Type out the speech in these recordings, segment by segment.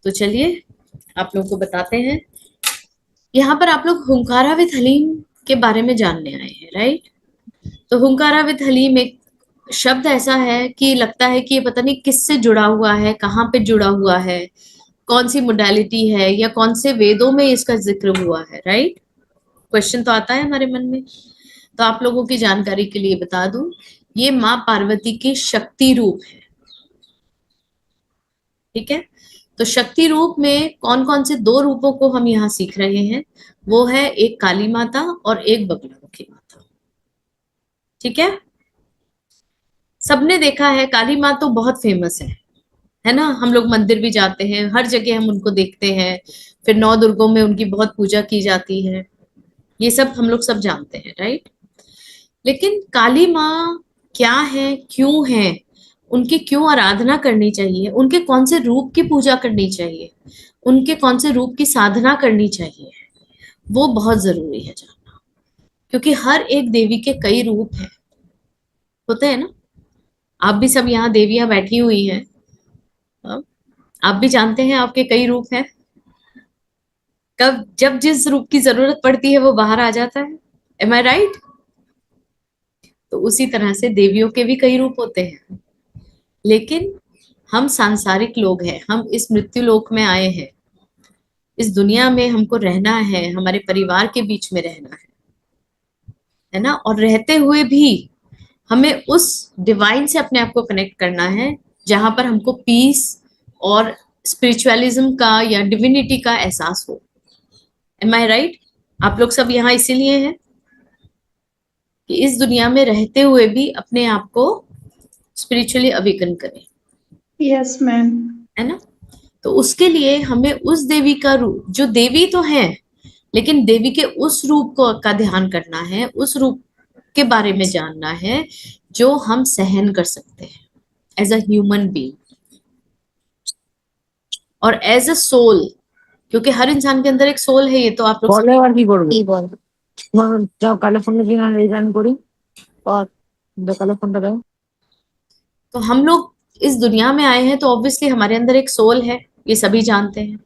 तो चलिए आप लोगों को बताते हैं। यहाँ पर आप लोग हुंकारा विद हलीम के बारे में जानने आए हैं, राइट? तो हुंकारा विद हलीम एक शब्द ऐसा है कि लगता है कि ये पता नहीं किससे जुड़ा हुआ है, कहाँ पे जुड़ा हुआ है, कौन सी मोडालिटी है या कौन से वेदों में इसका जिक्र हुआ है, राइट? क्वेश्चन तो आता है हमारे मन में। तो आप लोगों की जानकारी के लिए बता दूं, ये माँ पार्वती की शक्ति रूप है। ठीक है, तो शक्ति रूप में कौन कौन से दो रूपों को हम यहाँ सीख रहे हैं, वो है एक काली माता और एक बगलामुखी माता। ठीक है, सबने देखा है काली माँ तो बहुत फेमस है ना? हम लोग मंदिर भी जाते हैं, हर जगह हम उनको देखते हैं। फिर नौ दुर्गों में उनकी बहुत पूजा की जाती है, ये सब हम लोग सब जानते हैं, राइट? लेकिन काली माँ क्या है, क्यों है, उनकी क्यों आराधना करनी चाहिए, उनके कौन से रूप की पूजा करनी चाहिए, उनके कौन से रूप की साधना करनी चाहिए, वो बहुत जरूरी है जानना। क्योंकि हर एक देवी के कई रूप हैं, होते हैं ना? आप भी सब यहाँ देवियां बैठी हुई हैं, हाँ? आप भी जानते हैं आपके कई रूप हैं। कब जब जिस रूप की जरूरत पड़ती है वो बाहर आ जाता है। एम आई राइट? तो उसी तरह से देवियों के भी कई रूप होते हैं। लेकिन हम सांसारिक लोग हैं, हम इस मृत्यु लोक में आए हैं, इस दुनिया में हमको रहना है, हमारे परिवार के बीच में रहना है ना? और रहते हुए भी हमें उस डिवाइन से अपने आप को कनेक्ट करना है, जहां पर हमको पीस और स्पिरिचुअलिज्म का या डिविनिटी का एहसास हो। एम आई राइट? आप लोग सब यहाँ इसीलिए हैं कि इस दुनिया में रहते हुए भी अपने आप को स्पिरिचुअली अवेकन करें। Yes ma'am. है ना? तो उसके लिए हमें उस देवी का रूप, जो देवी तो है लेकिन देवी के उस रूप को का ध्यान करना है, उस रूप के बारे में जानना है जो हम सहन कर सकते हैं एज अ ह्यूमन बीइंग और एज अ सोल। क्योंकि हर इंसान के अंदर एक सोल है, ये तो आप लोग বলে আর কি করবে কি বল যাও কালো ফোনটা কিনা রিটার্ন করি और কালো ফোনটা দাও। तो हम लोग इस दुनिया में आए हैं तो ऑब्वियसली हमारे अंदर एक सोल है, ये सभी जानते हैं।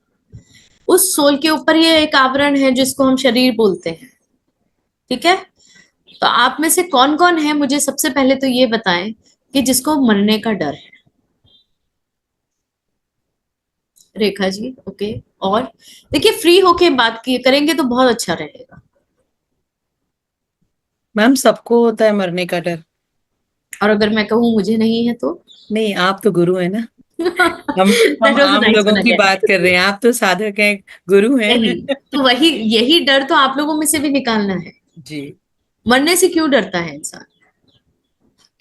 उस सोल के ऊपर ये एक आवरण है जिसको हम शरीर बोलते हैं। ठीक है, तो आप में से कौन कौन है, मुझे सबसे पहले तो ये बताएं कि जिसको मरने का डर है। रेखा जी, ओके। और देखिए, फ्री होके बात की करेंगे तो बहुत अच्छा रहेगा। मैम सबको होता है मरने का डर। और अगर मैं कहूँ मुझे नहीं है तो? नहीं, आप तो गुरु है ना। हम That हम was a आम nice लोगों one की again. बात कर रहे हैं, आप तो साधक हैं, गुरु हैं। नहीं, तो वही यही डर तो आप लोगों में से भी निकालना है। जी। मरने से क्यों डरता है इंसान?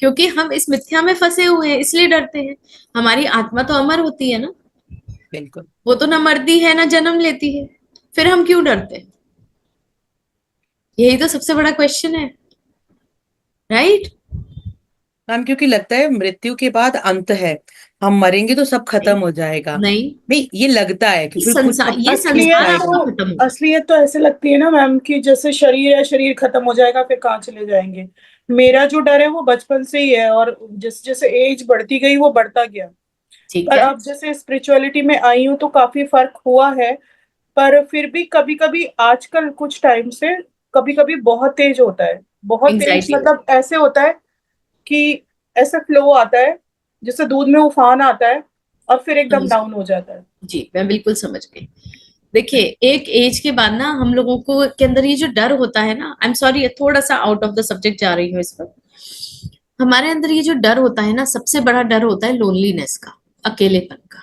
क्योंकि हम इस मिथ्या में फंसे हुए हैं, इसलिए डरते हैं। हमारी आत्मा तो अमर होती है ना, बिल्कुल। वो तो ना मरती है ना जन्म लेती है, फिर हम क्यों डरते हैं? यही तो सबसे बड़ा क्वेश्चन है, राइट? मैम क्योंकि लगता है मृत्यु के बाद अंत है, हम मरेंगे तो सब खत्म हो जाएगा। नहीं, नहीं, ये लगता है कि फिर कुछ संसार, अब ये कुछ नहीं असलियत संसार आएगा। तो तो खत्म होगा। असलियत तो ऐसे लगती है ना मैम कि जैसे शरीर है, शरीर खत्म हो जाएगा फिर कहाँ चले जाएंगे। मेरा जो डर है वो बचपन से ही है, और जैसे जैसे एज बढ़ती गई वो बढ़ता गया। ठीक पर है। अब जैसे स्पिरिचुअलिटी में आई हूँ तो काफी फर्क हुआ है। पर फिर भी कभी कभी आजकल कुछ टाइम से कभी कभी बहुत तेज होता है। बहुत तेज एंग्जाइटी मतलब ऐसे होता है कि ऐसा फ्लो आता है जैसे दूध में उफान आता है, और फिर एकदम समझ, डाउन हो जाता है। जी मैं बिल्कुल समझ गई। देखिए, एक एज के बाद ना हम लोगों को के अंदर ये जो डर होता है ना, आई एम सॉरी थोड़ा सा आउट ऑफ द सब्जेक्ट जा रही हूँ इस पर। हमारे अंदर ये जो डर होता है ना, सबसे बड़ा डर होता है लोनलीनेस का, अकेलेपन का।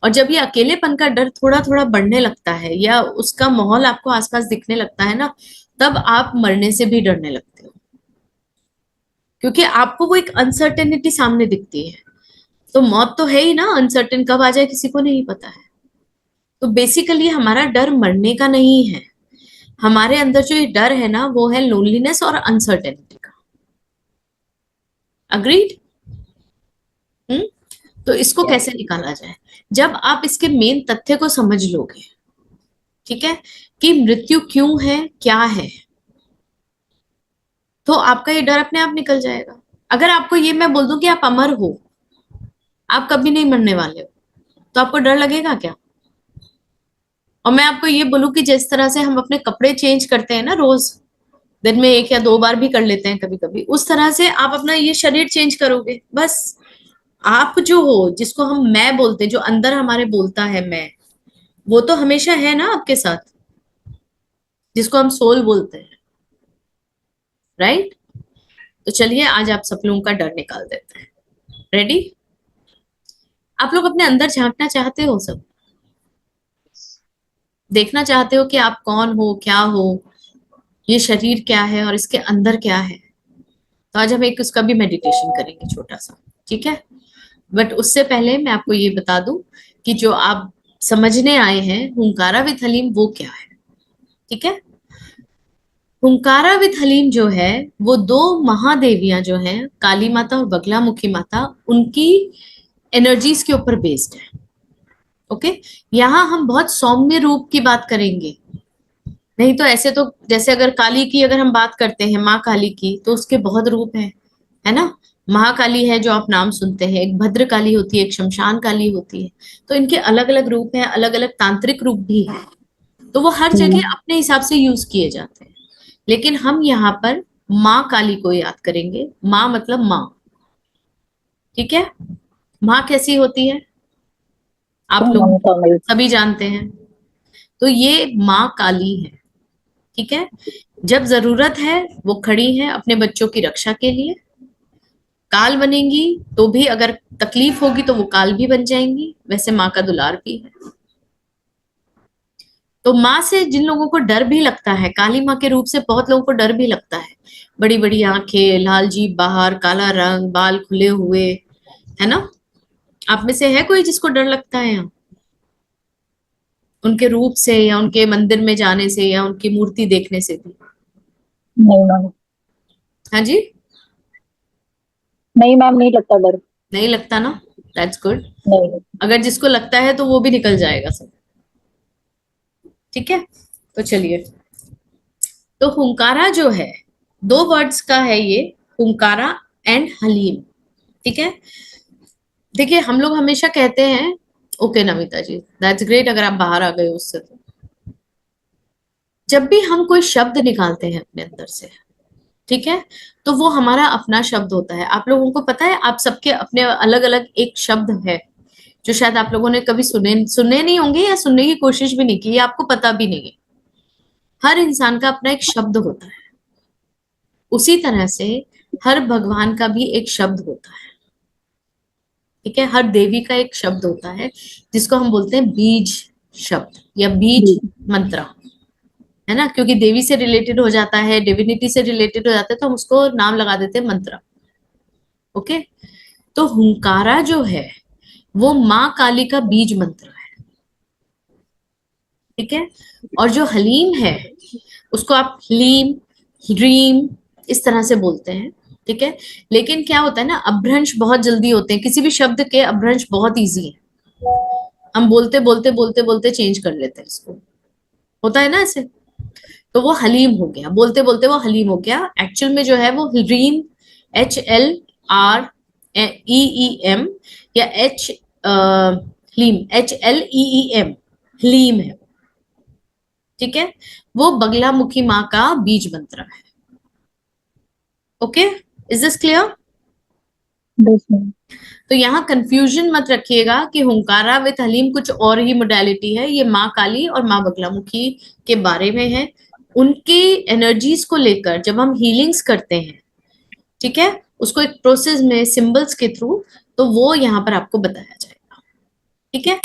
और जब ये अकेलेपन का डर थोड़ा थोड़ा बढ़ने लगता है या उसका माहौल आपको आसपास दिखने लगता है ना, तब आप मरने से भी डरने लगते हो। क्योंकि आपको वो एक अनसर्टेनिटी सामने दिखती है। तो मौत तो है ही ना, अनसर्टेन कब आ जाए किसी को नहीं पता है। तो बेसिकली हमारा डर मरने का नहीं है, हमारे अंदर जो ये डर है ना वो है लोनलीनेस और अनसर्टेनिटी का। अग्रीड? हम्म। तो इसको कैसे निकाला जाए? जब आप इसके मेन तथ्य को समझ लोगे, ठीक है, कि मृत्यु क्यों है, क्या है, तो आपका ये डर अपने आप निकल जाएगा। अगर आपको ये मैं बोल दूं कि आप अमर हो, आप कभी नहीं मरने वाले हो, तो आपको डर लगेगा क्या? और मैं आपको ये बोलूं कि जिस तरह से हम अपने कपड़े चेंज करते हैं ना रोज, दिन में 1 या 2 बार भी कर लेते हैं कभी कभी, उस तरह से आप अपना ये शरीर चेंज करोगे बस। आप जो हो, जिसको हम मैं बोलते हैं, जो अंदर हमारे बोलता है मैं, वो तो हमेशा है ना आपके साथ, जिसको हम सोल बोलते हैं, राइट? तो चलिए आज आप सब लोगों का डर निकाल देते हैं। रेडी? आप लोग अपने अंदर झांकना चाहते हो, सब देखना चाहते हो कि आप कौन हो, क्या हो, ये शरीर क्या है और इसके अंदर क्या है। तो आज हम एक उसका भी मेडिटेशन करेंगे छोटा सा, ठीक है? बट उससे पहले मैं आपको ये बता दूं कि जो आप समझने आए हैं हुंकारा विद हलीम वो क्या है, ठीक है? हुंकारा विद हलीम जो है वो 2 महादेवियां जो हैं, काली माता और बगलामुखी माता, उनकी एनर्जीज के ऊपर बेस्ड है। ओके, यहाँ हम बहुत सौम्य रूप की बात करेंगे, नहीं तो ऐसे तो जैसे अगर काली की अगर हम बात करते हैं, माँ काली की, तो उसके बहुत रूप है ना? महाकाली है जो आप नाम सुनते हैं, एक भद्र काली होती है, एक शमशान काली होती है, तो इनके अलग अलग रूप हैं, अलग अलग तांत्रिक रूप भी है, तो वो हर जगह अपने हिसाब से यूज किए जाते हैं। लेकिन हम यहाँ पर माँ काली को याद करेंगे। माँ मतलब माँ, ठीक है? माँ कैसी होती है आप लोग सभी जानते हैं, तो ये माँ काली है, ठीक है? जब जरूरत है वो खड़ी है अपने बच्चों की रक्षा के लिए। काल बनेंगी तो भी अगर तकलीफ होगी तो वो काल भी बन जाएंगी, वैसे माँ का दुलार भी है। तो माँ से जिन लोगों को डर भी लगता है, काली माँ के रूप से बहुत लोगों को डर भी लगता है, बड़ी बड़ी आंखें, लाल जीभ बाहर, काला रंग, बाल खुले हुए, है ना? आप में से है कोई जिसको डर लगता है यहाँ, उनके रूप से या उनके मंदिर में जाने से या उनकी मूर्ति देखने से भी? नहीं मैम, हाँ जी, नहीं मैम, नहीं लगता डर। नहीं लगता ना? That's good. नहीं। अगर जिसको लगता है तो वो भी निकल जाएगा सब, ठीक है? तो चलिए, तो हुंकारा जो है 2 वर्ड्स का है ये, हुंकारा एंड हलीम, ठीक है? देखिए हम लोग हमेशा कहते हैं, okay Namita ji, that's great अगर आप बाहर आ गए उससे। तो जब भी हम कोई शब्द निकालते हैं अपने अंदर से, ठीक है, तो वो हमारा अपना शब्द होता है। आप लोगों को पता है आप सबके अपने अलग अलग एक शब्द है जो शायद आप लोगों ने कभी सुने नहीं होंगे या सुनने की कोशिश भी नहीं की, या आपको पता भी नहीं है। हर इंसान का अपना एक शब्द होता है, उसी तरह से हर भगवान का भी एक शब्द होता है, ठीक है? हर देवी का एक शब्द होता है जिसको हम बोलते हैं बीज शब्द या बीज मंत्र, है ना? क्योंकि देवी से रिलेटेड हो जाता है, डिविनिटी से रिलेटेड हो जाता है, तो हम उसको नाम लगा देते हैं मंत्र। ओके, तो हुंकारा जो है वो माँ काली का बीज मंत्र है, ठीक है? और जो हलीम है उसको आप ह्लीम, ह्रीम इस तरह से बोलते हैं, ठीक है? लेकिन क्या होता है ना, अपभ्रंश बहुत जल्दी होते हैं, किसी भी शब्द के अपभ्रंश बहुत इजी है, हम बोलते बोलते बोलते बोलते चेंज कर लेते हैं इसको, होता है ना ऐसे। तो वो हलीम हो गया, बोलते बोलते वो हलीम हो गया। एक्चुअल में जो है वो ह्रीम, HLREEM या ह्लीम, HLEEM, ह्लीम है, ठीक है? वो बगलामुखी माँ का बीज मंत्र है। Okay, is this clear? तो यहाँ कंफ्यूजन मत रखिएगा कि हुंकारा विद हलीम कुछ और ही मोडालिटी है, ये माँ काली और माँ बगलामुखी के बारे में है। उनकी एनर्जीज को लेकर जब हम हीलिंग्स करते हैं, ठीक है, उसको एक प्रोसेस में सिंबल्स के थ्रू, तो वो यहाँ पर आपको बताया जाएगा, ठीक है?